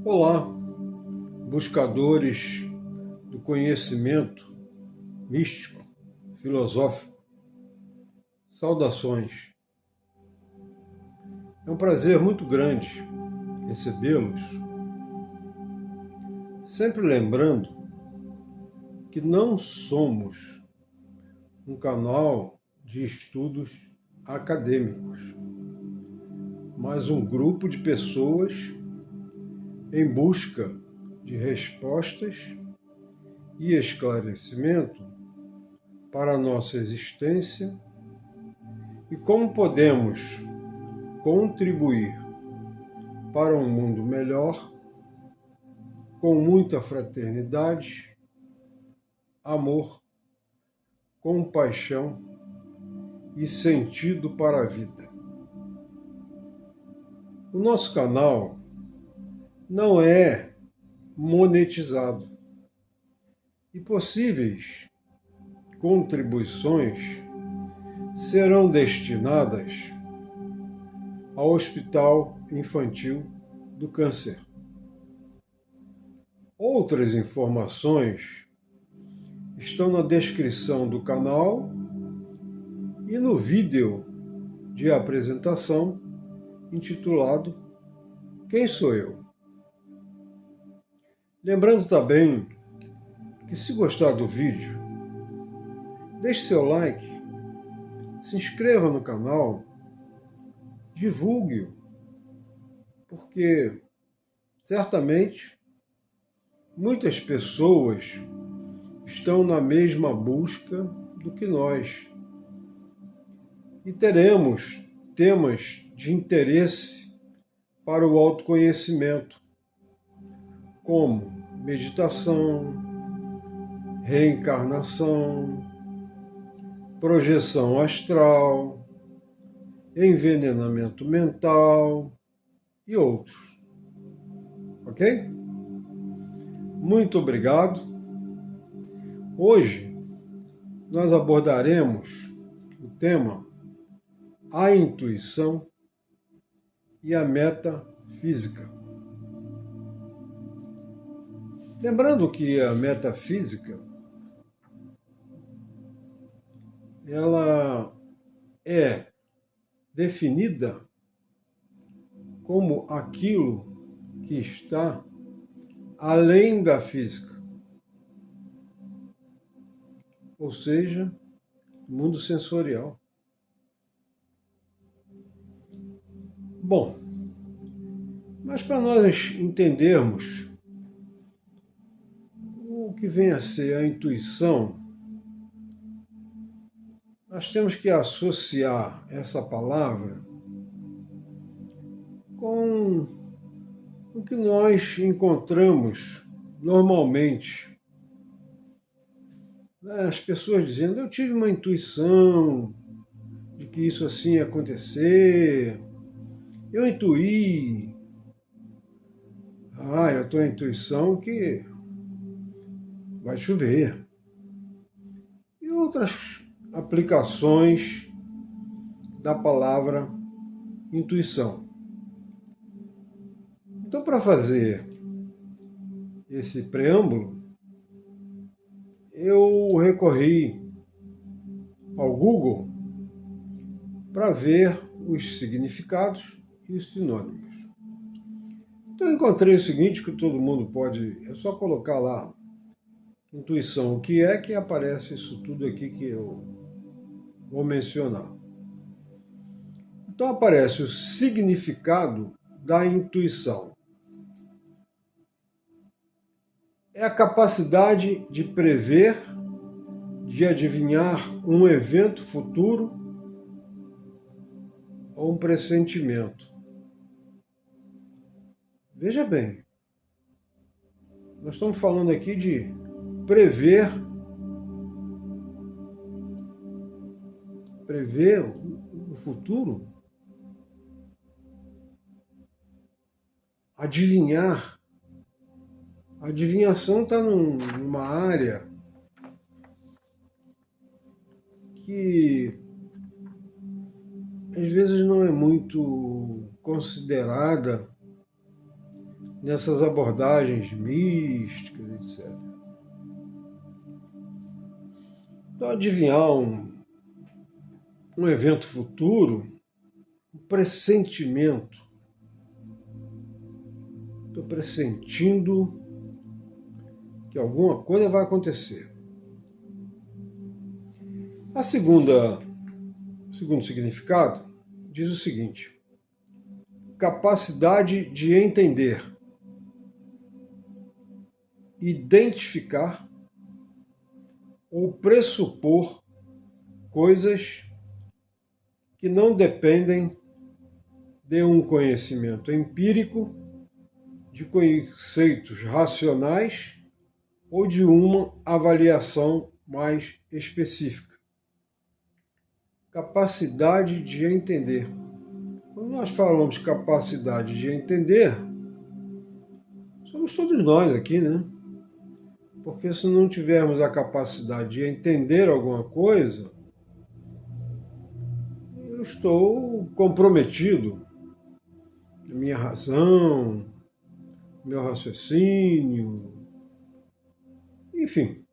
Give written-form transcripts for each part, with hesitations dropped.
Olá, buscadores do conhecimento místico, filosófico. Saudações. É um prazer muito grande recebê-los, sempre lembrando que não somos um canal de estudos acadêmicos, mas um grupo de pessoas em busca de respostas e esclarecimento para a nossa existência e como podemos contribuir para um mundo melhor, com muita fraternidade, amor, compaixão e sentido para a vida. O nosso canal não é monetizado e possíveis contribuições serão destinadas ao Hospital Infantil do Câncer. Outras informações estão na descrição do canal e no vídeo de apresentação intitulado Quem Sou Eu? Lembrando também que, se gostar do vídeo, deixe seu like, se inscreva no canal, divulgue-o, porque certamente muitas pessoas estão na mesma busca do que nós. E teremos temas de interesse para o autoconhecimento, como meditação, reencarnação, projeção astral, envenenamento mental e outros. Ok? Muito obrigado. Hoje nós abordaremos o tema a intuição e a metafísica. Lembrando que a metafísica ela é definida como aquilo que está além da física, ou seja, mundo sensorial. Bom, mas para nós entendermos o que vem a ser a intuição, nós temos que associar essa palavra com o que nós encontramos normalmente. As pessoas dizendo, eu tive uma intuição de que isso assim ia acontecer, eu intuí. Eu tenho a intuição que vai chover. E outras aplicações da palavra intuição. Então, para fazer esse preâmbulo, eu recorri ao Google para ver os significados e os sinônimos. Então, eu encontrei o seguinte, que todo mundo pode, é só colocar lá, intuição, o que é que aparece isso tudo aqui que eu vou mencionar. Então, aparece o significado da intuição. É a capacidade de prever, de adivinhar um evento futuro ou um pressentimento. Veja bem, nós estamos falando aqui de prever o futuro, adivinhar. A adivinhação está numa área que às vezes não é muito considerada nessas abordagens místicas, etc. Então, adivinhar um evento futuro, um pressentimento. Estou pressentindo que alguma coisa vai acontecer. O segundo significado diz o seguinte: capacidade de entender, identificar ou pressupor coisas que não dependem de um conhecimento empírico, de conceitos racionais ou de uma avaliação mais específica. Capacidade de entender. Quando nós falamos capacidade de entender, somos todos nós aqui, né? Porque se não tivermos a capacidade de entender alguma coisa, eu estou comprometido. A minha razão, meu raciocínio, enfim.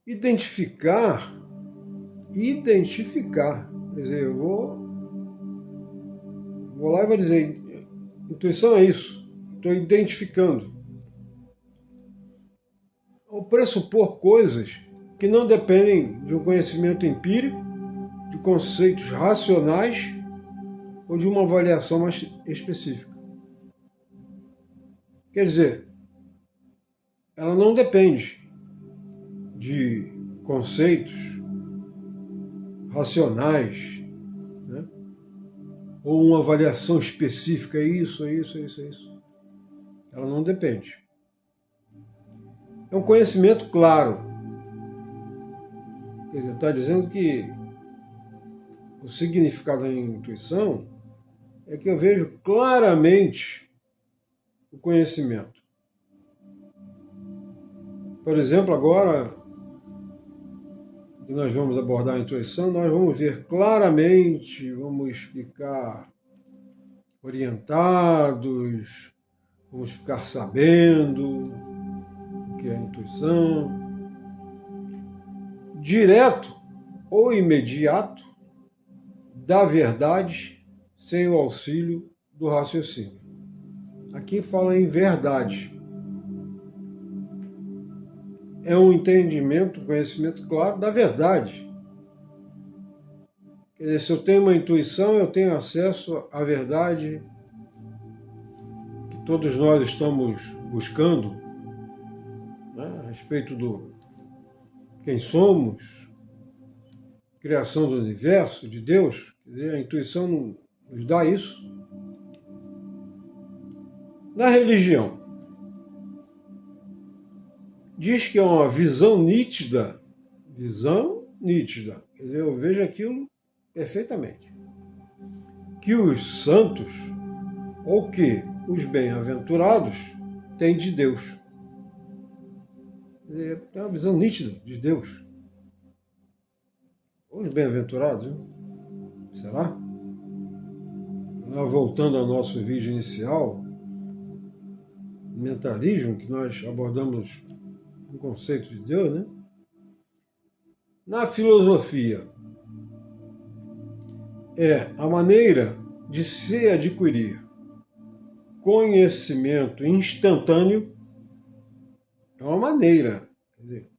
Identificar, quer dizer, eu vou lá e vou dizer, intuição é isso, estou identificando. Ou pressupor coisas que não dependem de um conhecimento empírico, de conceitos racionais ou de uma avaliação mais específica. Quer dizer, ela não depende de conceitos racionais, né? Ou uma avaliação específica, isso. Ela não depende. É um conhecimento claro. Quer dizer, está dizendo que o significado da intuição é que eu vejo claramente o conhecimento. Por exemplo, agora que nós vamos abordar a intuição, nós vamos ver claramente, vamos ficar orientados, vamos ficar sabendo o que é a intuição. Direto ou imediato da verdade sem o auxílio do raciocínio. Aqui fala em verdade. É um entendimento, um conhecimento claro da verdade. Quer dizer, se eu tenho uma intuição, eu tenho acesso à verdade que todos nós estamos buscando, né, a respeito do quem somos, criação do universo, de Deus. Quer dizer, a intuição nos dá isso. Na religião, diz que é uma visão nítida, quer dizer, eu vejo aquilo perfeitamente, que os santos, ou que os bem-aventurados, têm de Deus. Quer dizer, tem uma visão nítida de Deus. Os bem-aventurados, hein? Será? Voltando ao nosso vídeo inicial, mentalismo, que nós abordamos o conceito de Deus, né? Na filosofia, é a maneira de se adquirir conhecimento instantâneo. É uma maneira, quer dizer,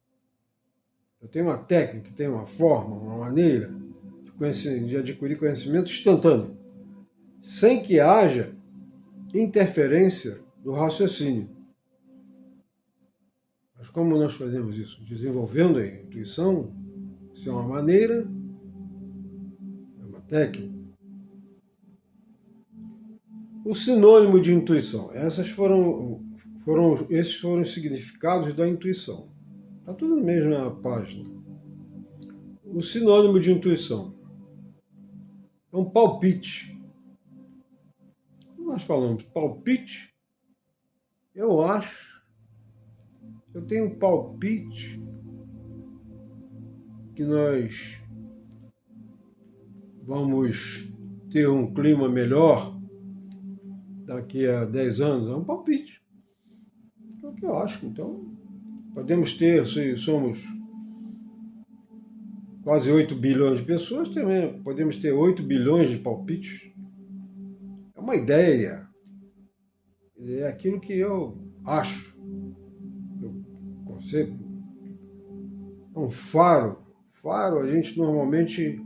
eu tenho uma técnica, tenho uma forma, uma maneira de adquirir conhecimento instantâneo, sem que haja interferência do raciocínio. Mas como nós fazemos isso? Desenvolvendo a intuição, isso é uma maneira, é uma técnica. O sinônimo de intuição. Esses foram os significados da intuição. Está tudo na mesma página. O sinônimo de intuição é um palpite. Quando nós falamos palpite, eu tenho um palpite que nós vamos ter um clima melhor daqui a 10 anos? É um palpite. É o que eu acho. Então, podemos ter, se somos quase 8 bilhões de pessoas, também podemos ter 8 bilhões de palpites. É uma ideia. É aquilo que eu acho. O conceito. É um faro. Faro a gente normalmente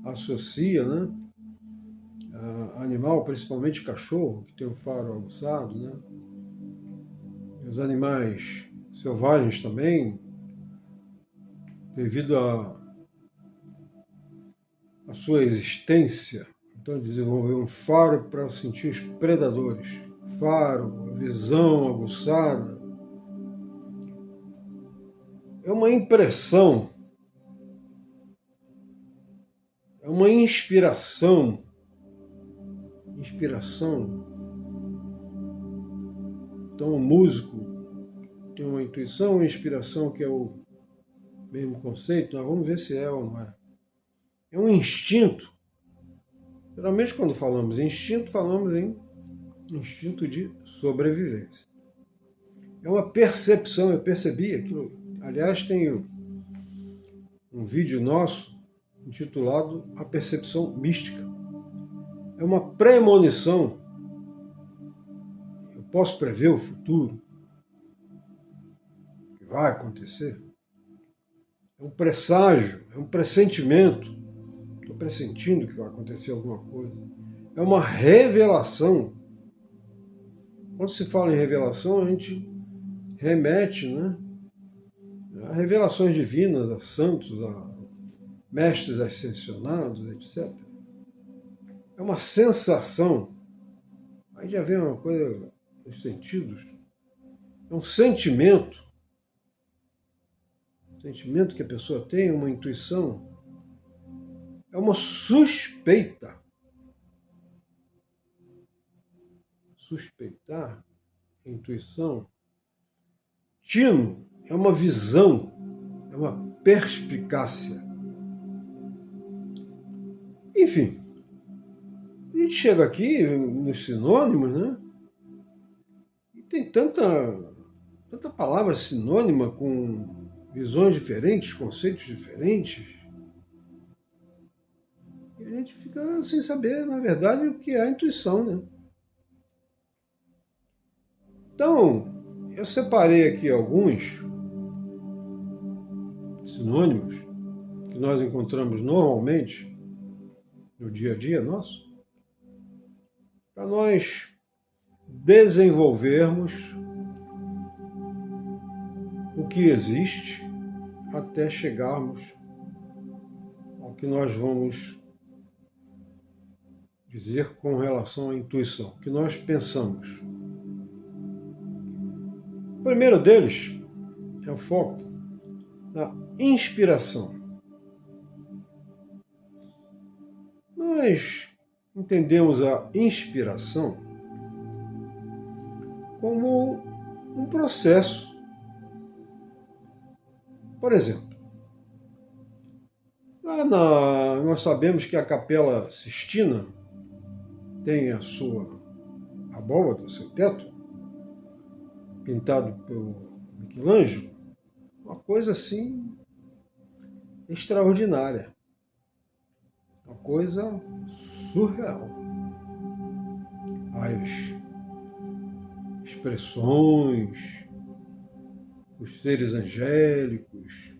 associa, né? Animal, principalmente cachorro, que tem um faro aguçado, né? Os animais selvagens também, devido à sua existência, então desenvolver um faro para sentir os predadores. Faro, visão aguçada. É uma impressão, é uma inspiração. Inspiração. Então o músico tem uma intuição, uma inspiração, que é o mesmo conceito. Nós vamos ver se é ou não é. É um instinto. Geralmente quando falamos em instinto, falamos em instinto de sobrevivência. É uma percepção, eu percebi aquilo. Aliás, tem um vídeo nosso intitulado A Percepção Mística. É uma premonição. Eu posso prever o futuro, o que vai acontecer. É um presságio, é um pressentimento. Estou pressentindo que vai acontecer alguma coisa. É uma revelação. Quando se fala em revelação, a gente remete, né, a revelações divinas, a santos, a mestres ascensionados, etc. É uma sensação. Aí já vem uma coisa dos sentidos. É um sentimento. Sentimento que a pessoa tem, uma intuição. É uma suspeita. Suspeitar, intuição. Tino é uma visão, é uma perspicácia. Enfim, a gente chega aqui nos sinônimos, né? E tem tanta palavra sinônima com visões diferentes, conceitos diferentes. E a gente fica sem saber, na verdade, o que é a intuição, né? Então, eu separei aqui alguns sinônimos que nós encontramos normalmente no dia a dia nosso, para nós desenvolvermos o que existe até chegarmos ao que nós vamos dizer com relação à intuição, o que nós pensamos. O primeiro deles é o foco na inspiração. Nós entendemos a inspiração como um processo. Por exemplo, nós sabemos que a Capela Sistina tem a sua abóbada, o seu teto, pintado pelo Michelangelo, uma coisa assim extraordinária, uma coisa surreal. As expressões, os seres angélicos,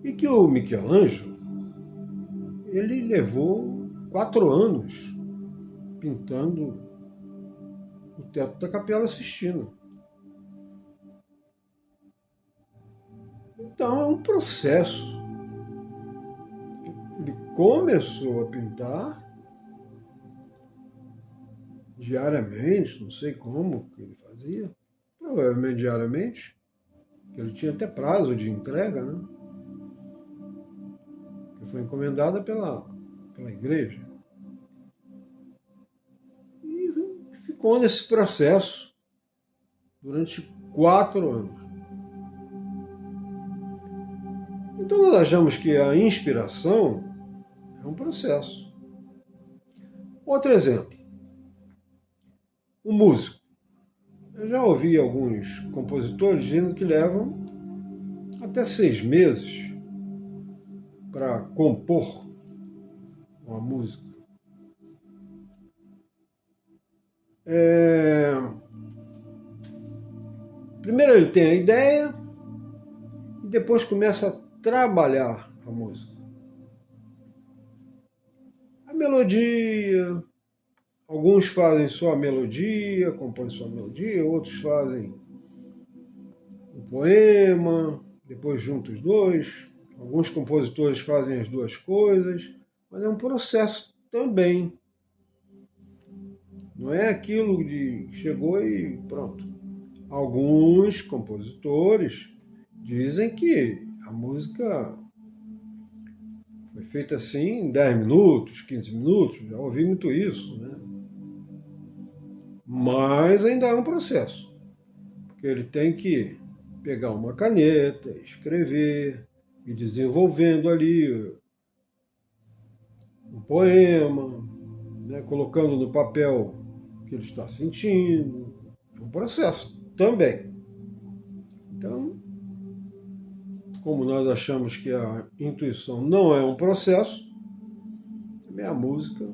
e que o Michelangelo, ele levou 4 anos pintando o teto da Capela Sistina. Então é um processo. Ele começou a pintar diariamente, não sei como que ele fazia, provavelmente diariamente, porque ele tinha até prazo de entrega, né? Que foi encomendada pela igreja. E ficou nesse processo durante 4 anos. Então nós achamos que a inspiração é um processo. Outro exemplo, o músico. Eu já ouvi alguns compositores dizendo que levam até 6 meses para compor uma música. Primeiro ele tem a ideia e depois começa a trabalhar a música. A melodia, alguns fazem só a melodia, compõem só a melodia, outros fazem o poema, depois juntam os dois. Alguns compositores fazem as duas coisas, mas é um processo também. Não é aquilo de chegou e pronto. Alguns compositores dizem que a música foi feita assim em 10 minutos, 15 minutos, já ouvi muito isso, né? Mas ainda é um processo, porque ele tem que pegar uma caneta, escrever e desenvolvendo ali o poema, né? Colocando no papel o que ele está sentindo. É um processo também. Então, como nós achamos que a intuição não é um processo, também a música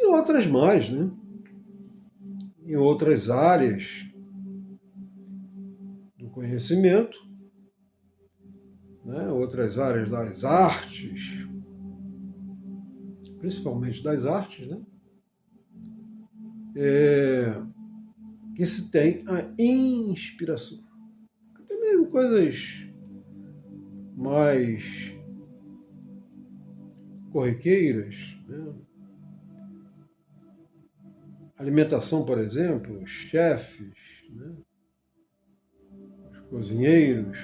e outras mais, né? Em outras áreas do conhecimento, né? Outras áreas das artes, principalmente das artes, né? Que se tem a inspiração. Até mesmo coisas mais corriqueiras, né? Alimentação, por exemplo, os chefes, né? Os cozinheiros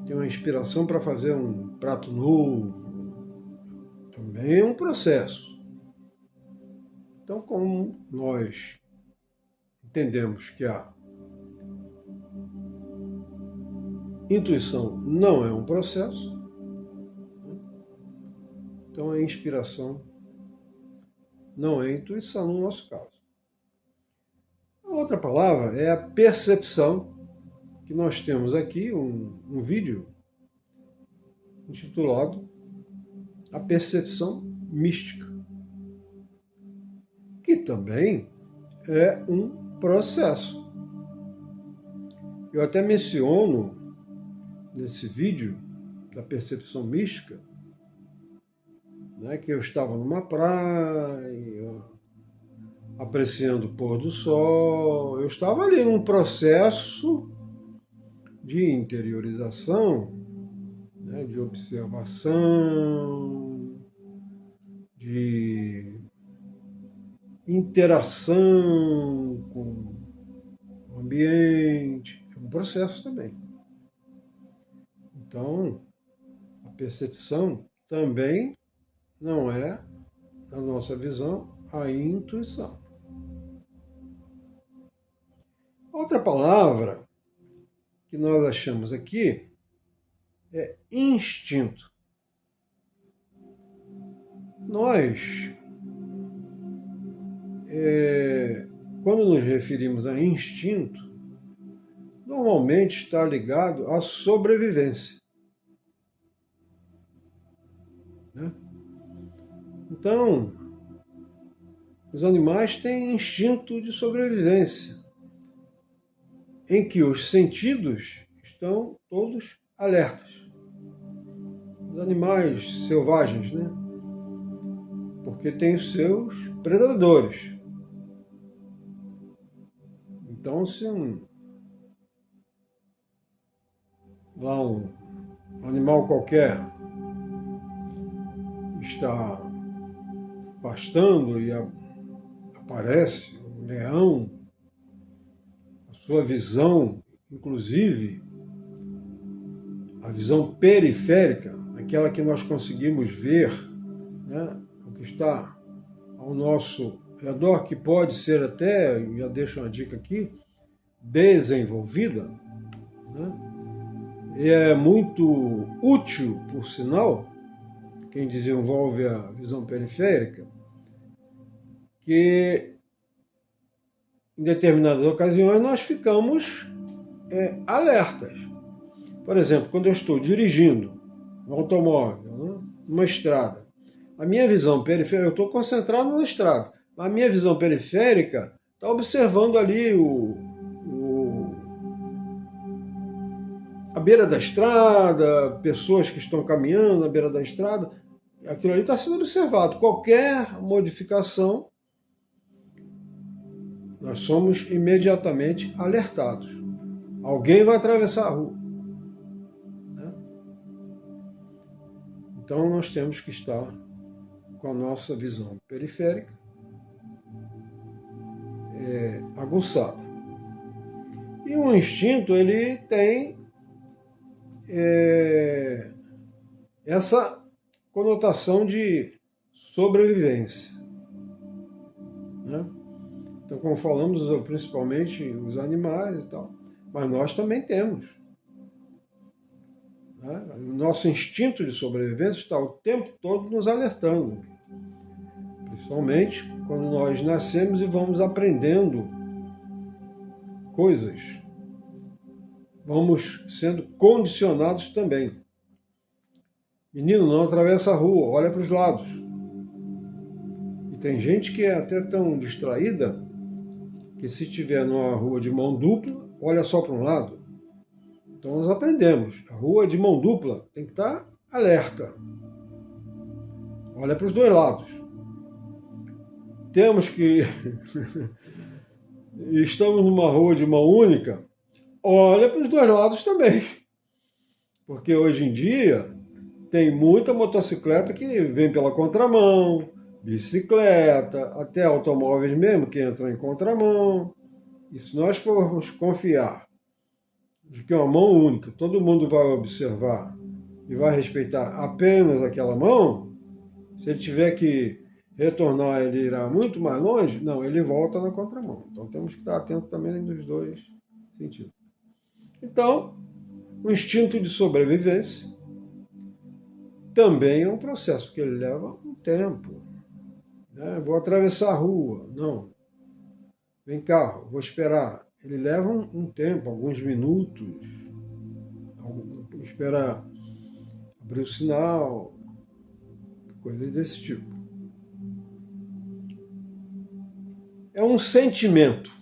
têm uma inspiração para fazer um prato novo. Também é um processo. Então, como nós entendemos que a intuição não é um processo, então a inspiração não é intuição no nosso caso. A outra palavra é a percepção, que nós temos aqui um vídeo intitulado A Percepção Mística, que também é um processo. Eu até menciono nesse vídeo da percepção mística, né, que eu estava numa praia, apreciando o pôr do sol, eu estava ali num processo de interiorização, né, de observação, de interação com o ambiente, é um processo também. Então, a percepção também não é, na nossa visão, a intuição. Outra palavra que nós achamos aqui é instinto. Nós, quando nos referimos a instinto, normalmente está ligado à sobrevivência, né? Então, os animais têm instinto de sobrevivência, em que os sentidos estão todos alertas. Os animais selvagens, né? Porque têm os seus predadores. Então, se um animal qualquer está pastando e aparece um leão, a sua visão, inclusive a visão periférica, aquela que nós conseguimos ver, né, o que está ao nosso redor, que pode ser até, já deixo uma dica aqui, desenvolvida, né, e é muito útil, por sinal, quem desenvolve a visão periférica, que em determinadas ocasiões nós ficamos alertas. Por exemplo, quando eu estou dirigindo um automóvel, né, uma estrada, a minha visão periférica, eu estou concentrado na estrada, a minha visão periférica está observando ali a beira da estrada, pessoas que estão caminhando na beira da estrada, aquilo ali está sendo observado. Qualquer modificação, nós somos imediatamente alertados. Alguém vai atravessar a rua. Né? Então nós temos que estar com a nossa visão periférica aguçada. E o instinto, ele tem essa conotação de sobrevivência. Né? Então, como falamos, principalmente os animais e tal, mas nós também temos. Né? O nosso instinto de sobrevivência está o tempo todo nos alertando, principalmente quando nós nascemos e vamos aprendendo coisas, vamos sendo condicionados também. Menino, não atravessa a rua, olha para os lados. E tem gente que é até tão distraída que se estiver numa rua de mão dupla, olha só para um lado. Então nós aprendemos, a rua de mão dupla tem que estar alerta. Olha para os dois lados. Temos que... Estamos numa rua de mão única, olha para os dois lados também. Porque hoje em dia tem muita motocicleta que vem pela contramão, bicicleta, até automóveis mesmo que entram em contramão. E se nós formos confiar de que é uma mão única, todo mundo vai observar e vai respeitar apenas aquela mão, se ele tiver que retornar, ele irá muito mais longe, não, ele volta na contramão. Então temos que estar atentos também nos dois sentidos. Então, o instinto de sobrevivência também é um processo, porque ele leva um tempo. Né? Vou atravessar a rua, não. Vem cá, vou esperar. Ele leva um tempo, alguns minutos. Esperar abrir o sinal, coisa desse tipo. É um sentimento.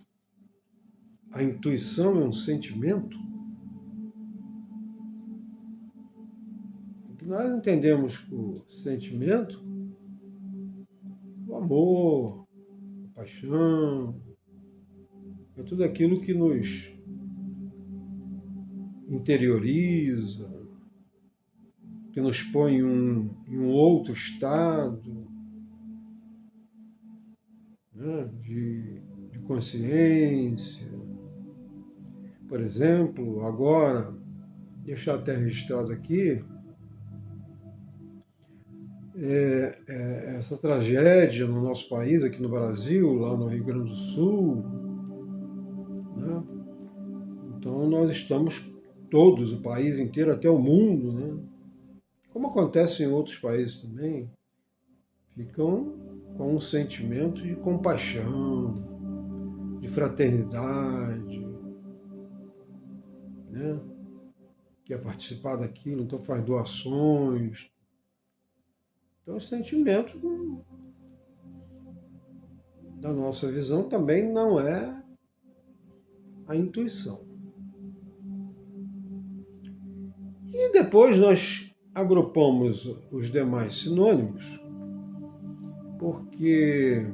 A intuição é um sentimento. O que nós entendemos por sentimento, o amor, a paixão, é tudo aquilo que nos interioriza, que nos põe em um outro estado, né, de consciência. Por exemplo, agora, deixar até registrado aqui, essa tragédia no nosso país, aqui no Brasil, lá no Rio Grande do Sul. Né? Então nós estamos todos, o país inteiro, até o mundo, né? Como acontece em outros países também, ficam com um sentimento de compaixão, de fraternidade, né? Quer participar daquilo, então faz doações. Então, o sentimento da nossa visão também não é a intuição. E depois nós agrupamos os demais sinônimos, porque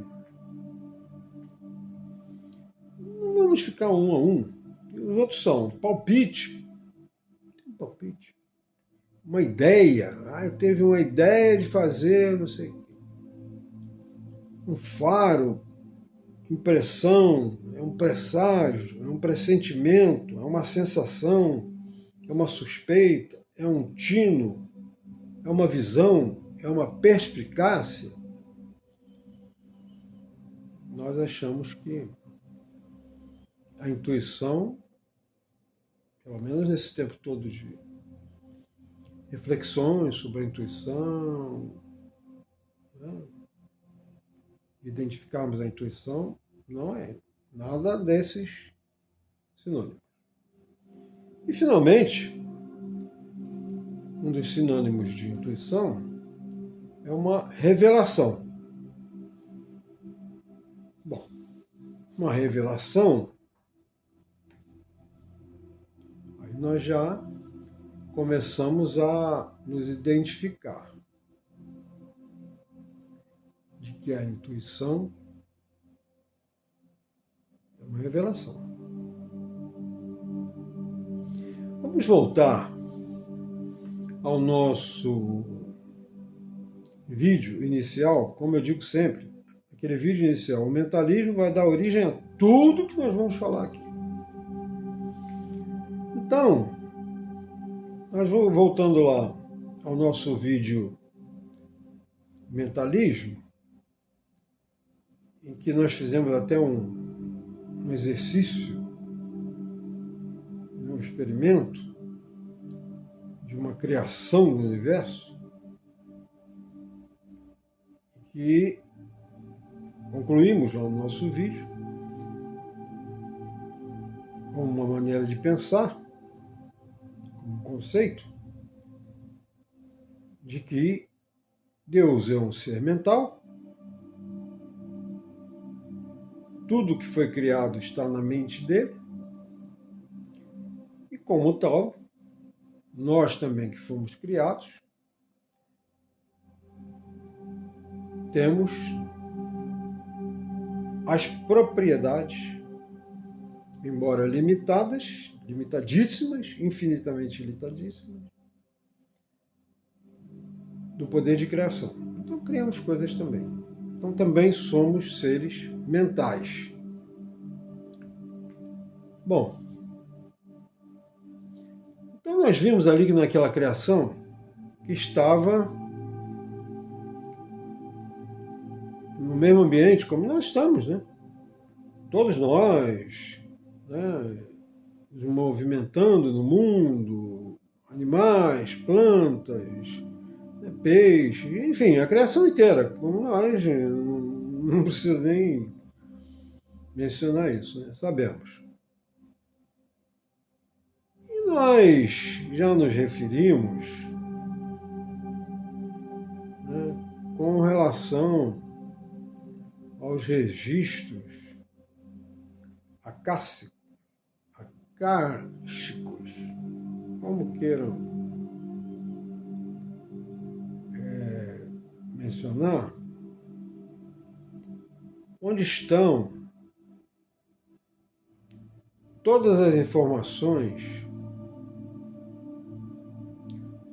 não vamos ficar um a um. Os outros são palpite, uma ideia. Eu teve uma ideia de fazer, não sei, um faro, impressão, é um presságio, é um pressentimento, é uma sensação, é uma suspeita, é um tino, é uma visão, é uma perspicácia. Nós achamos que a intuição, pelo menos nesse tempo todo reflexões sobre a intuição, né? Identificarmos a intuição, não é nada desses sinônimos. E, finalmente, um dos sinônimos de intuição é uma revelação. Bom, uma revelação, aí nós já começamos a nos identificar de que a intuição é uma revelação. Vamos voltar ao nosso vídeo inicial. Como eu digo sempre, aquele vídeo inicial, o mentalismo vai dar origem a tudo que nós vamos falar aqui. Então, nós vamos voltando lá ao nosso vídeo mentalismo, em que nós fizemos até um exercício, um experimento de uma criação do universo, que concluímos lá no nosso vídeo com uma maneira de pensar, um conceito de que Deus é um ser mental, tudo que foi criado está na mente dele, e como tal, nós também que fomos criados, temos as propriedades, embora limitadas, limitadíssimas, infinitamente limitadíssimas, do poder de criação. Então criamos coisas também. Então também somos seres mentais. Bom, então nós vimos ali que naquela criação que estava no mesmo ambiente como nós estamos, né? Todos nós, né? Nos movimentando no mundo, animais, plantas, né? Peixes, enfim, a criação inteira, como nós, não precisa nem mencionar isso, né? Sabemos. E nós já nos referimos, né, com relação aos registros acásticos, como queiram mencionar, onde estão todas as informações,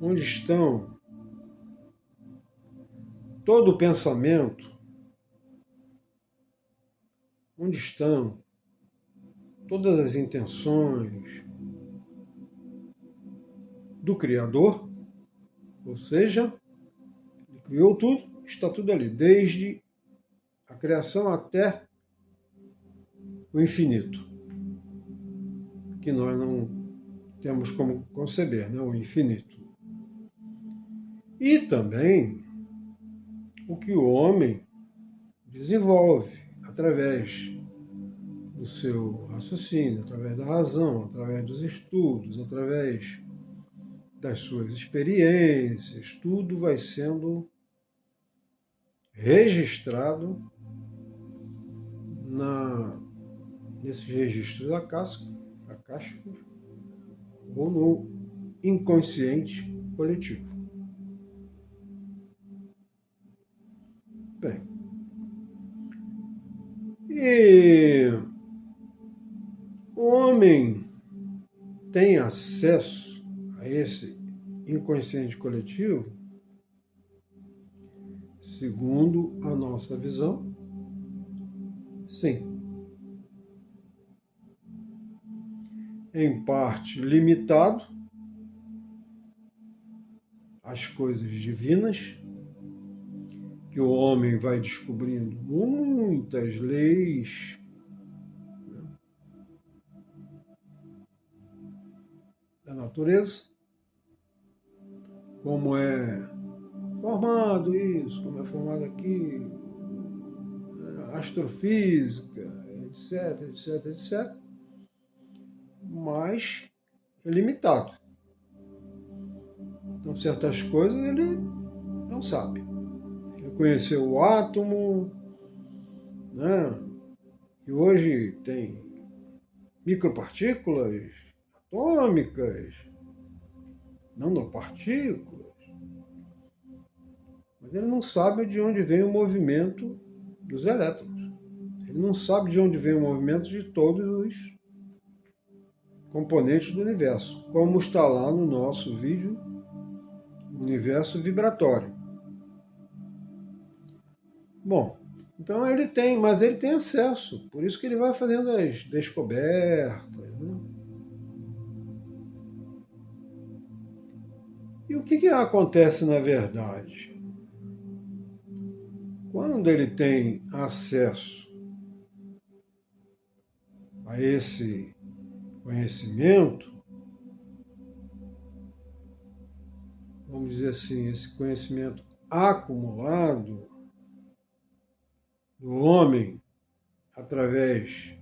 onde estão todo o pensamento, onde estão todas as intenções do Criador, ou seja, ele criou tudo, está tudo ali, desde a criação até o infinito, que nós não temos como conceber, né? O infinito. E também o que o homem desenvolve através do seu raciocínio, através da razão, através dos estudos, através das suas experiências, tudo vai sendo registrado nesses registros acásticos ou no inconsciente coletivo. Bem, e o homem tem acesso a esse inconsciente coletivo, segundo a nossa visão? Sim. Em parte limitado às coisas divinas, que o homem vai descobrindo muitas leis, né, da natureza, como é formado isso, como é formado aquilo, astrofísica, etc, etc, etc, mas é limitado. Então, certas coisas ele não sabe. Ele conheceu o átomo, né? E hoje tem micropartículas atômicas, nanopartículas, mas ele não sabe de onde vem o movimento dos elétrons. Ele não sabe de onde vem o movimento de todos os componentes do universo, como está lá no nosso vídeo, Universo Vibratório. Bom, então ele tem, mas ele tem acesso, por isso que ele vai fazendo as descobertas, né? E o que acontece na verdade? Quando ele tem acesso a esse conhecimento, vamos dizer assim, esse conhecimento acumulado do homem através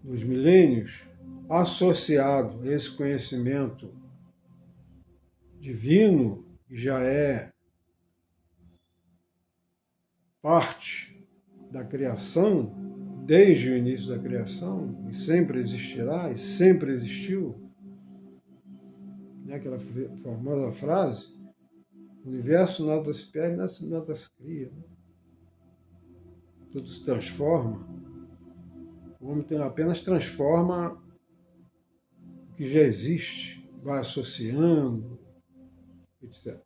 dos milênios, associado a esse conhecimento divino, que já é parte da criação, desde o início da criação, e sempre existirá, e sempre existiu, né? Aquela famosa frase, o universo nada se perde, nada se cria, né? Tudo se transforma. O homem apenas transforma o que já existe, vai associando, etc.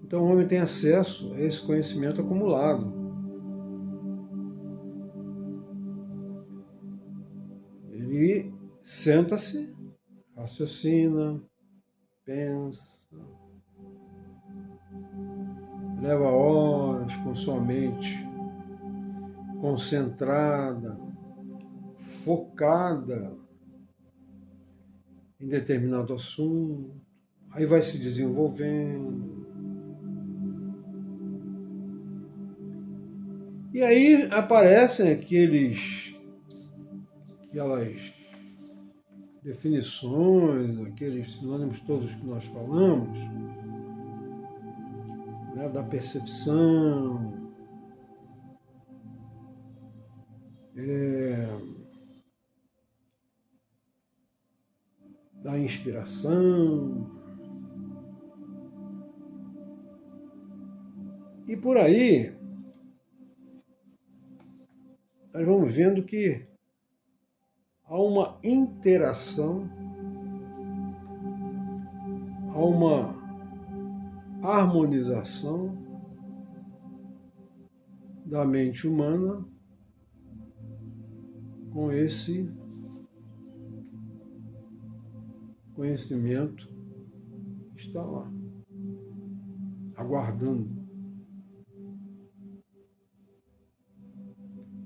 Então o homem tem acesso a esse conhecimento acumulado. Ele senta-se, raciocina, pensa, leva horas com sua mente concentrada, focada em determinado assunto, aí vai se desenvolvendo. E aí aparecem aquelas definições, aqueles sinônimos todos que nós falamos, né, da percepção, da inspiração. E por aí, nós vamos vendo que há uma interação, há uma harmonização da mente humana com esse conhecimento que está lá, aguardando.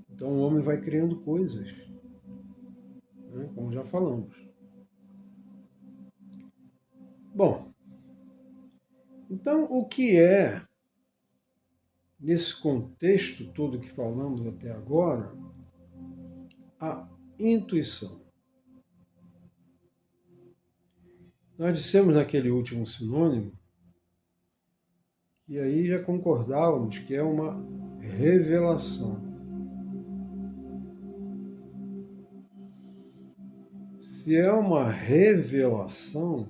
Então o homem vai criando coisas, né, como já falamos. Bom, então o que é, nesse contexto todo que falamos até agora, a intuição? Nós dissemos naquele último sinônimo, e aí já concordávamos que é uma revelação. Se é uma revelação,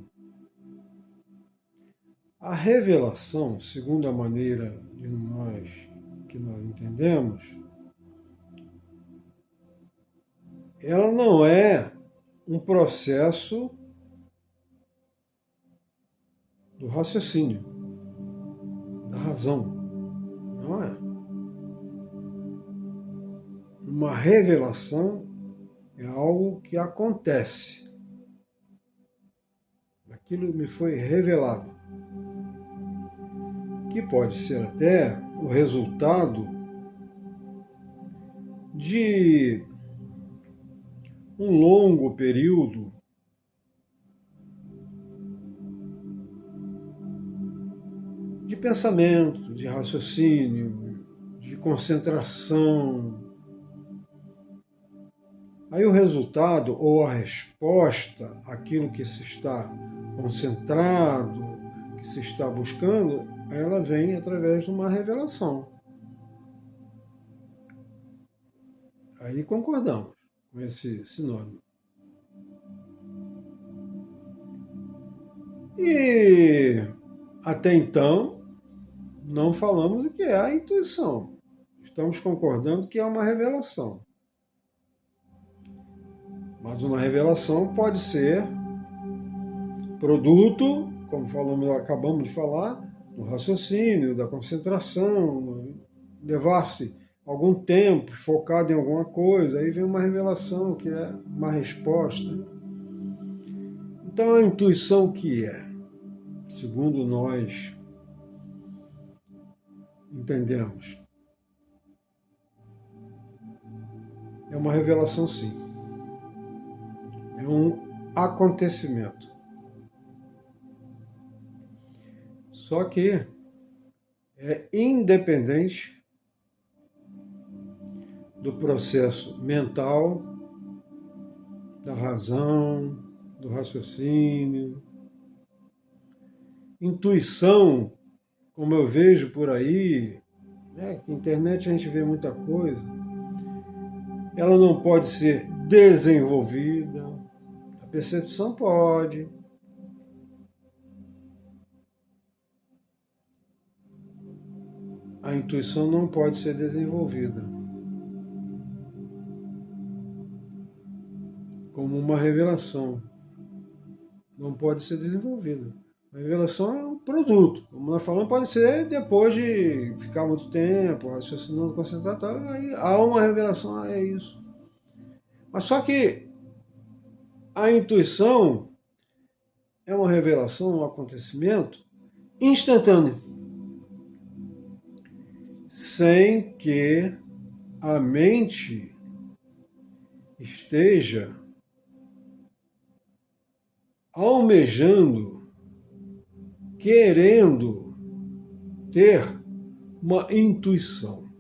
a revelação, segundo a maneira que nós entendemos, ela não é um processo do raciocínio, da razão. Não é. Uma revelação é algo que acontece. Aquilo me foi revelado. Que pode ser até o resultado de um longo período de pensamento, de raciocínio, de concentração. Aí o resultado ou a resposta àquilo que se está concentrado, que se está buscando, ela vem através de uma revelação. Aí concordamos com esse sinônimo. E até então não falamos do que é a intuição. Estamos concordando que é uma revelação. Mas uma revelação pode ser produto, como acabamos de falar, do raciocínio, da concentração, levar-se algum tempo focado em alguma coisa, aí vem uma revelação que é uma resposta. Então a intuição que é, segundo nós entendemos, é uma revelação sim. É um acontecimento. Só que é independente do processo mental, da razão, do raciocínio. Intuição, como eu vejo por aí, na internet a gente vê muita coisa, ela não pode ser desenvolvida. A percepção pode. A intuição não pode ser desenvolvida como uma revelação. Não pode ser desenvolvida. A revelação é um produto. Como nós falamos, pode ser depois de ficar muito tempo, raciocinando, concentrado, aí há uma revelação, é isso. Mas só que a intuição é uma revelação, um acontecimento instantâneo, sem que a mente esteja almejando, querendo ter uma intuição.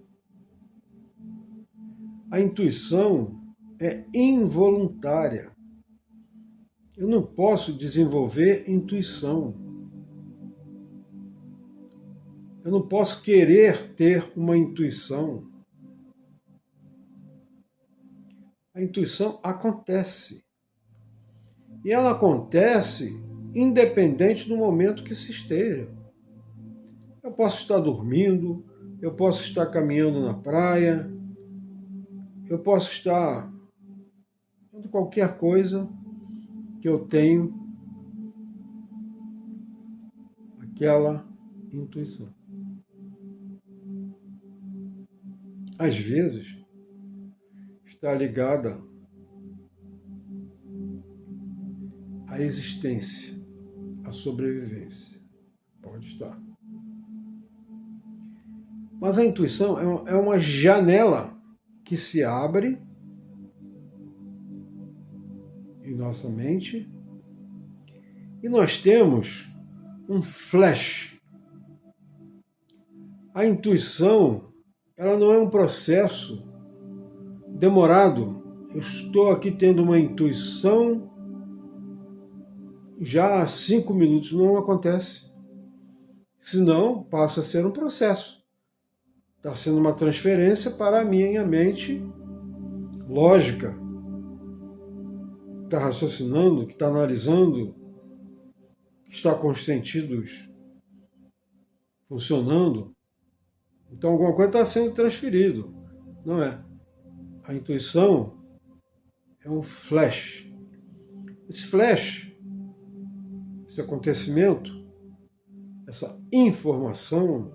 A intuição é involuntária. Eu não posso desenvolver intuição. Eu não posso querer ter uma intuição. A intuição acontece. E ela acontece independente do momento que se esteja. Eu posso estar dormindo, eu posso estar caminhando na praia, eu posso estar fazendo qualquer coisa que eu tenho aquela intuição. Às vezes, está ligada à existência, à sobrevivência. Pode estar. Mas a intuição é uma janela que se abre em nossa mente e nós temos um flash. A intuição, ela não é um processo demorado. Eu estou aqui tendo uma intuição já há 5 minutos, não acontece. Senão, passa a ser um processo. Está sendo uma transferência para a minha mente lógica, que está raciocinando, que está analisando, que está com os sentidos funcionando. Então, alguma coisa está sendo transferido, não é? A intuição é um flash. Esse flash, esse acontecimento, essa informação,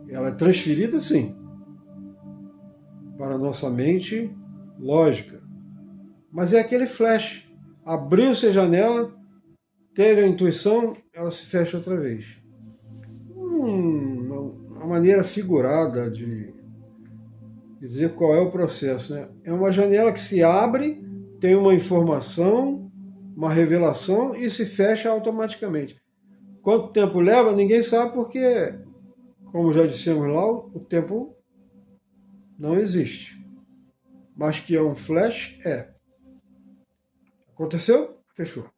ela é transferida, sim, para a nossa mente lógica. Mas é aquele flash. Abriu-se a janela, teve a intuição, ela se fecha outra vez. Uma maneira figurada de dizer qual é o processo, né? É uma janela que se abre, tem uma informação, uma revelação e se fecha automaticamente. Quanto tempo leva, ninguém sabe porque, como já dissemos lá, o tempo não existe. Mas que é um flash, é. Aconteceu? Fechou.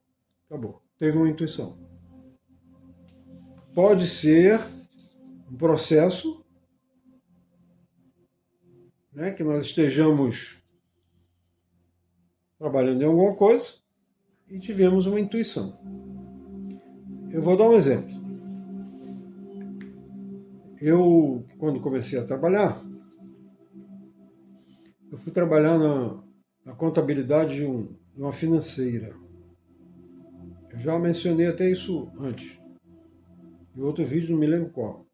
Acabou. Teve uma intuição. Pode ser um processo, né, que nós estejamos trabalhando em alguma coisa e tivemos uma intuição. Eu vou dar um exemplo. Eu, quando comecei a trabalhar, eu fui trabalhar na contabilidade de uma financeira. Eu já mencionei até isso antes. Em outro vídeo, não me lembro qual.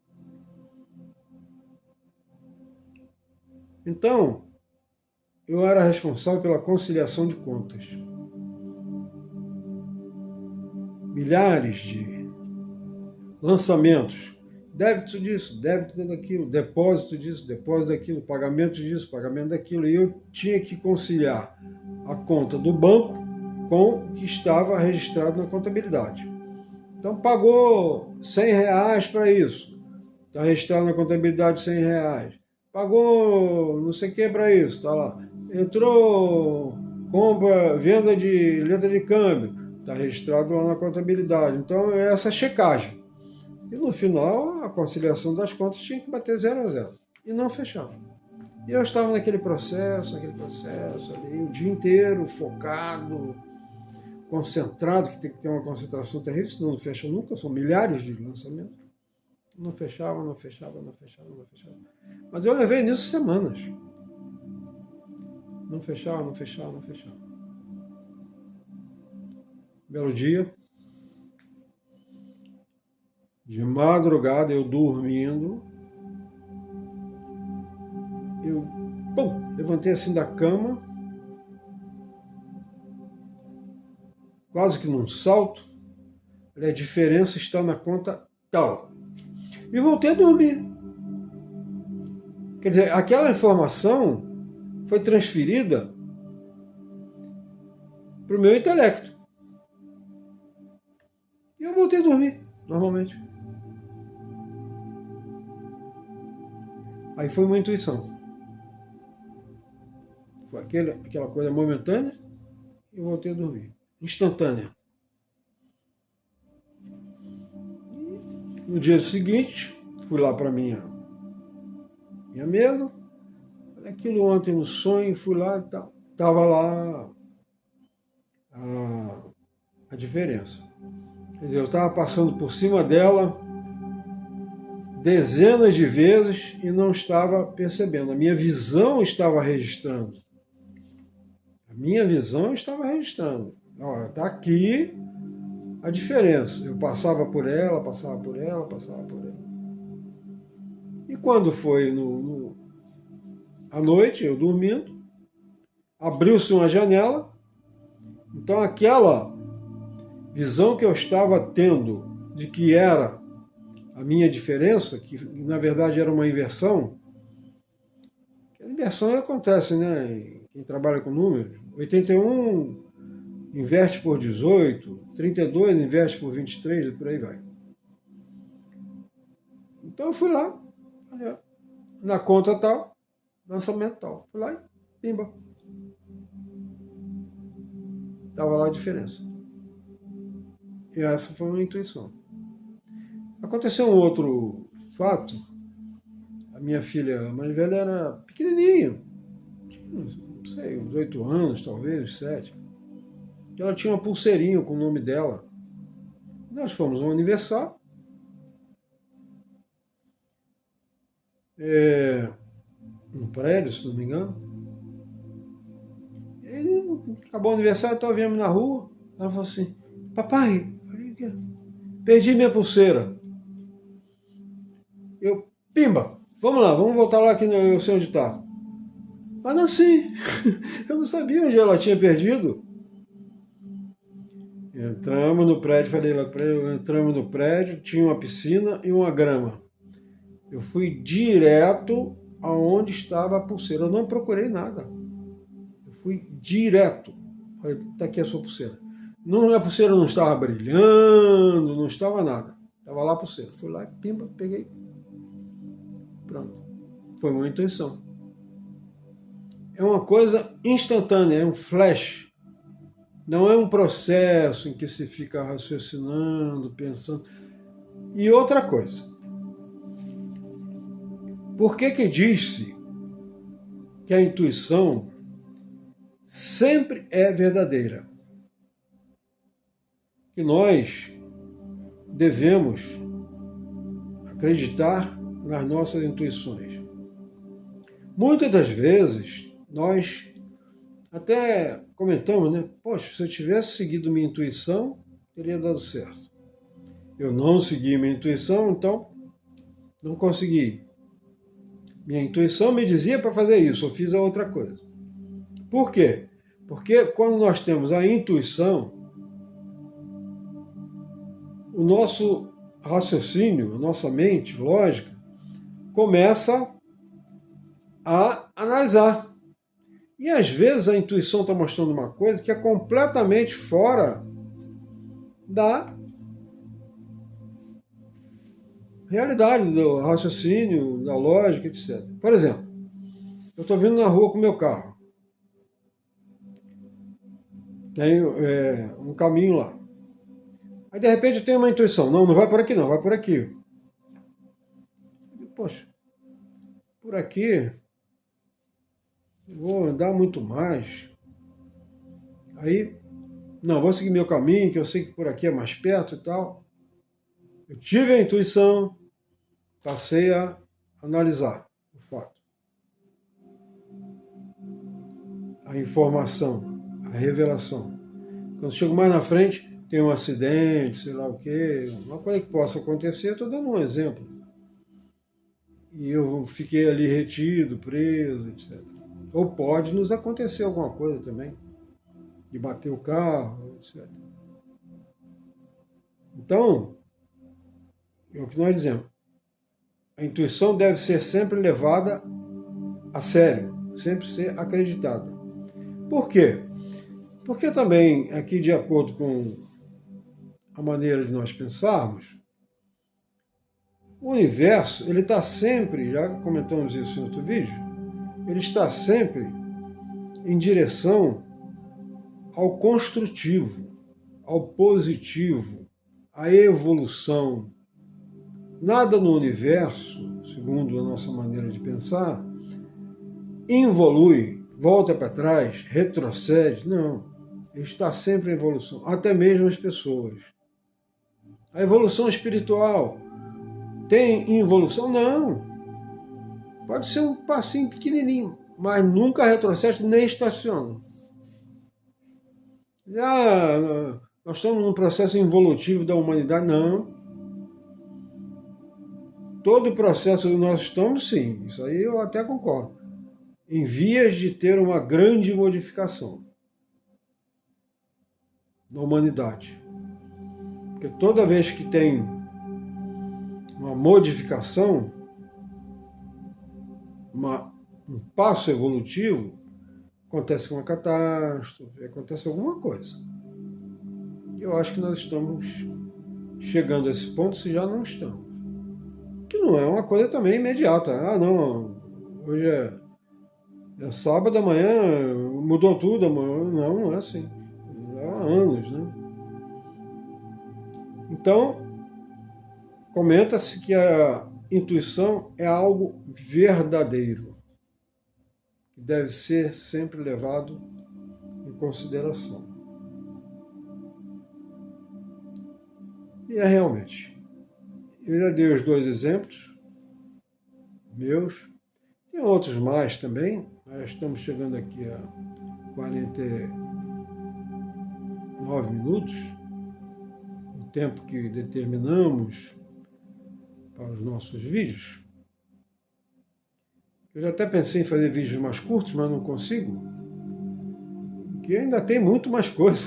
Então, eu era responsável pela conciliação de contas. Milhares de lançamentos. Débito disso, débito daquilo, depósito disso, depósito daquilo, pagamento disso, pagamento daquilo. E eu tinha que conciliar a conta do banco com o que estava registrado na contabilidade. Então pagou R$100 para isso. Está registrado na contabilidade R$100. Pagou não sei o que para isso, está lá. Entrou compra, venda de letra de câmbio, está registrado lá na contabilidade. Então é essa checagem. E no final, a conciliação das contas tinha que bater 0 a 0. E não fechava. E eu estava naquele processo ali, o dia inteiro, focado, concentrado, que tem que ter uma concentração terrível, senão não fecha nunca, são milhares de lançamentos. Não fechava. Mas eu levei nisso semanas. Não fechava. Belo dia, de madrugada, eu dormindo, eu levantei assim da cama, quase que num salto, a diferença está na conta tal. E voltei a dormir. Quer dizer, aquela informação foi transferida para o meu intelecto. E eu voltei a dormir, normalmente. Aí foi uma intuição. Foi aquela coisa momentânea e eu voltei a dormir. Instantânea. No dia seguinte, fui lá para minha mesa. Aquilo ontem no sonho, fui lá e tal. Estava lá a diferença. Quer dizer, eu estava passando por cima dela dezenas de vezes e não estava percebendo. A minha visão estava registrando. Está aqui a diferença. Eu passava por ela. E quando foi à noite, eu dormindo, abriu-se uma janela. Então aquela visão que eu estava tendo de que era a minha diferença, que na verdade era uma inversão, que a inversão acontece, né? Quem trabalha com números, 81 inverte por 18, 32 inverte por 23 e por aí vai. Então eu fui lá, na conta tal, lançamento tal. Fui lá e pimba. Estava lá a diferença. E essa foi uma intuição. Aconteceu um outro fato. A minha filha mais velha era pequenininha. Tinha, não sei, uns 8 anos, talvez, uns 7. Ela tinha uma pulseirinha com o nome dela. Nós fomos ao aniversário. No prédio, se não me engano. E acabou o aniversário, então viemos na rua. Ela falou assim: papai, perdi minha pulseira. Eu, pimba, vamos lá, vamos voltar lá que eu sei onde está. Mas assim, eu não sabia onde ela tinha perdido. Entramos no prédio, falei lá para ele, entramos no prédio, tinha uma piscina e uma grama. Eu fui direto aonde estava a pulseira. Eu não procurei nada. Eu fui direto. Falei, está aqui a sua pulseira. Não, a pulseira não estava brilhando, não estava nada. Estava lá a pulseira. Fui lá, pimba, peguei. Pronto. Foi uma intuição. É uma coisa instantânea, é um flash. Não é um processo em que se fica raciocinando, pensando. E outra coisa. Por que diz-se que a intuição sempre é verdadeira? Que nós devemos acreditar nas nossas intuições. Muitas das vezes, nós até comentamos, né? Poxa, se eu tivesse seguido minha intuição, teria dado certo. Eu não segui minha intuição, então não consegui. Minha intuição me dizia para fazer isso, eu fiz a outra coisa. Por quê? Porque quando nós temos a intuição, o nosso raciocínio, a nossa mente lógica, começa a analisar. E às vezes a intuição está mostrando uma coisa que é completamente fora da realidade, do raciocínio, da lógica, etc. Por exemplo, eu estou vindo na rua com o meu carro. Tem um caminho lá. Aí de repente eu tenho uma intuição. Não vai por aqui não, vai por aqui. Poxa, por aqui eu vou andar muito mais. Aí, não, vou seguir meu caminho, que eu sei que por aqui é mais perto e tal. Eu tive a intuição, passei a analisar o fato. A informação, a revelação. Quando chego mais na frente, tem um acidente, sei lá o quê, uma coisa que possa acontecer, estou dando um exemplo. E eu fiquei ali retido, preso, etc. Ou pode nos acontecer alguma coisa também, de bater o carro, etc. Então, é o que nós dizemos. A intuição deve ser sempre levada a sério, sempre ser acreditada. Por quê? Porque também, aqui de acordo com a maneira de nós pensarmos, o universo, ele está sempre, já comentamos isso em outro vídeo, ele está sempre em direção ao construtivo, ao positivo, à evolução. Nada no universo, segundo a nossa maneira de pensar, involui, volta para trás, retrocede. Não. Ele está sempre em evolução, até mesmo as pessoas. A evolução espiritual tem involução? Não. Pode ser um passinho pequenininho, mas nunca retrocede nem estaciona. Nós estamos num processo involutivo da humanidade? Não. Todo o processo que nós estamos, sim, isso aí eu até concordo, em vias de ter uma grande modificação na humanidade. Porque toda vez que tem uma modificação, um passo evolutivo, acontece uma catástrofe, acontece alguma coisa. Eu acho que nós estamos chegando a esse ponto, se já não estamos. Que não é uma coisa também imediata. Ah, não, hoje é sábado, amanhã mudou tudo, amanhã. Não é assim. Há anos, né? Então, comenta-se que a intuição é algo verdadeiro, que deve ser sempre levado em consideração. E é realmente. Eu já dei os 2 exemplos meus. Tem outros mais também. Nós estamos chegando aqui a 49 minutos, o tempo que determinamos para os nossos vídeos. Eu já até pensei em fazer vídeos mais curtos, mas não consigo, porque ainda tem muito mais coisa.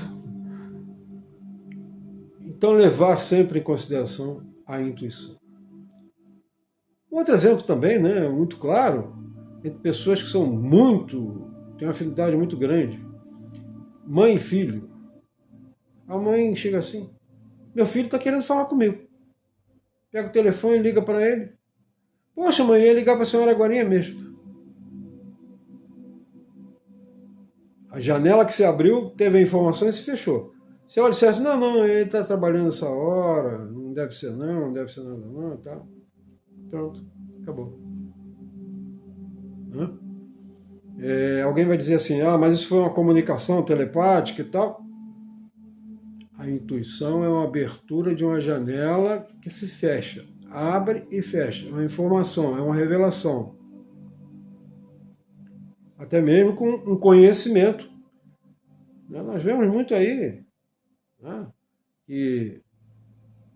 Então, levar sempre em consideração a intuição. Outro exemplo também, né, muito claro, entre pessoas que são têm uma afinidade muito grande. Mãe e filho. A mãe chega assim, meu filho está querendo falar comigo. Pega o telefone e liga para ele. Poxa, mãe, ia ligar para a senhora agora mesmo. A janela que se abriu, teve a informação e se fechou. Se ela dissesse, não, ele está trabalhando essa hora, não deve ser não deve ser nada não, tá. Pronto, acabou. Alguém vai dizer assim, mas isso foi uma comunicação telepática e tal. A intuição é uma abertura de uma janela que se fecha, abre e fecha. É uma informação, é uma revelação. Até mesmo com um conhecimento. Nós vemos muito aí, né, que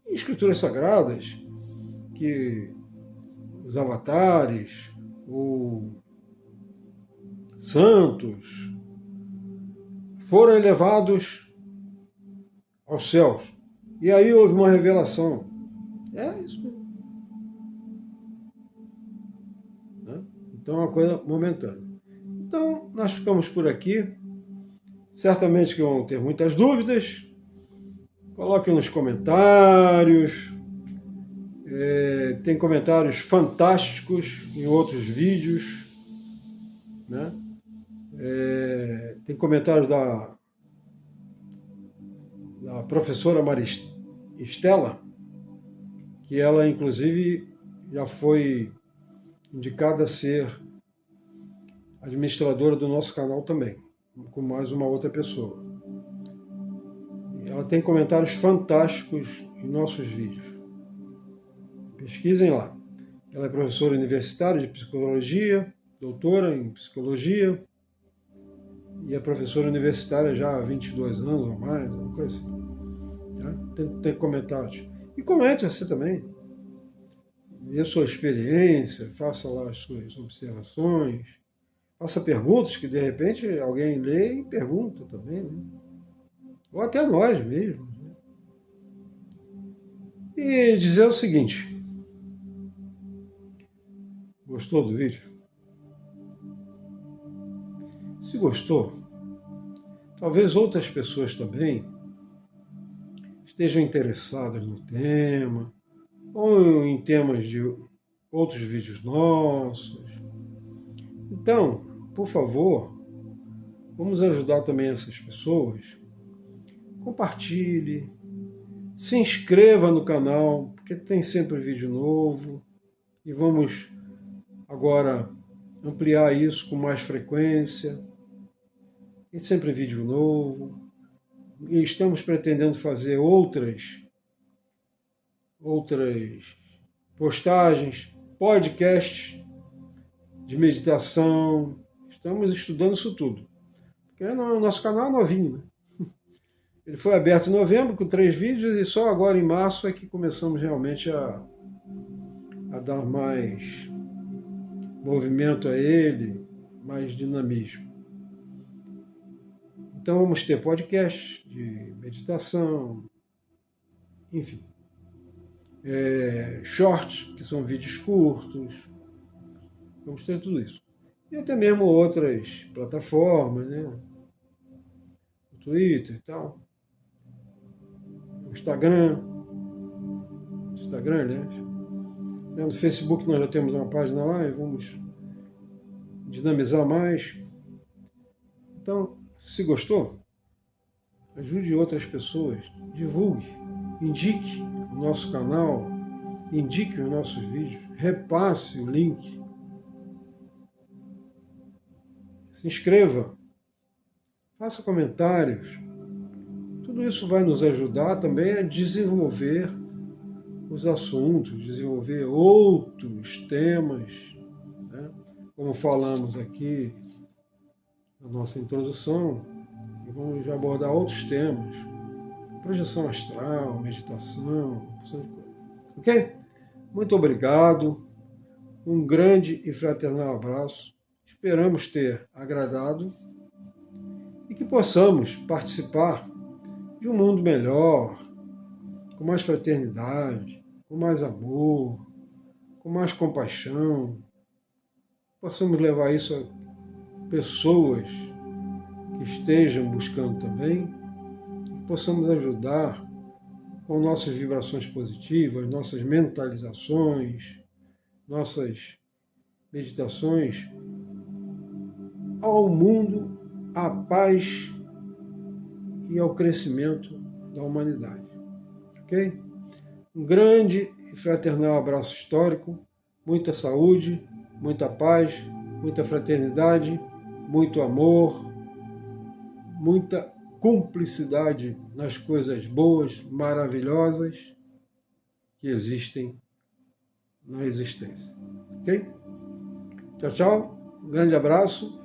em escrituras sagradas, que os avatares, os santos, foram elevados aos céus. E aí houve uma revelação. É isso mesmo. Então é uma coisa momentânea. Então nós ficamos por aqui. Certamente que vão ter muitas dúvidas. Coloquem nos comentários. Tem comentários fantásticos em outros vídeos. Né? Tem comentários da professora Maristela, que ela inclusive já foi indicada a ser administradora do nosso canal também, com mais uma outra pessoa. Ela tem comentários fantásticos em nossos vídeos. Pesquisem lá. Ela é professora universitária de psicologia, doutora em psicologia, e é professora universitária já há 22 anos ou mais, uma coisa assim. Tem comentários. E comente você também. Dê a sua experiência, faça lá as suas observações, faça perguntas que de repente alguém lê e pergunta também, né? Ou até nós mesmos. Né? E dizer o seguinte: gostou do vídeo? Se gostou, talvez outras pessoas também estejam interessadas no tema, ou em temas de outros vídeos nossos. Então, por favor, vamos ajudar também essas pessoas. Compartilhe, se inscreva no canal, porque tem sempre vídeo novo, e vamos agora ampliar isso com mais frequência. Tem sempre vídeo novo. E estamos pretendendo fazer outras postagens, podcasts de meditação. Estamos estudando isso tudo. Porque o nosso canal é novinho, né? Ele foi aberto em novembro com 3 vídeos e só agora em março é que começamos realmente a dar mais movimento a ele, mais dinamismo. Então vamos ter podcasts de meditação, enfim. Shorts, que são vídeos curtos. Vamos ter tudo isso. E até mesmo outras plataformas, né? O Twitter e tal. O Instagram, aliás. No Facebook nós já temos uma página lá e vamos dinamizar mais. Então, se gostou, ajude outras pessoas, divulgue, indique o nosso canal, indique os nossos vídeos, repasse o link, se inscreva, faça comentários. Tudo isso vai nos ajudar também a desenvolver os assuntos, desenvolver outros temas, né? Como falamos aqui na nossa introdução, vamos abordar outros temas, projeção astral, meditação, ok? Muito obrigado, um grande e fraternal abraço, esperamos ter agradado e que possamos participar de um mundo melhor, com mais fraternidade, com mais amor, com mais compaixão, possamos levar isso a pessoas que estejam buscando também, que possamos ajudar com nossas vibrações positivas, nossas mentalizações, nossas meditações, ao mundo, à paz e ao crescimento da humanidade. Ok? Um grande e fraternal abraço histórico, muita saúde, muita paz, muita fraternidade, muito amor, muita cumplicidade nas coisas boas, maravilhosas que existem na existência. Ok? Tchau, tchau. Um grande abraço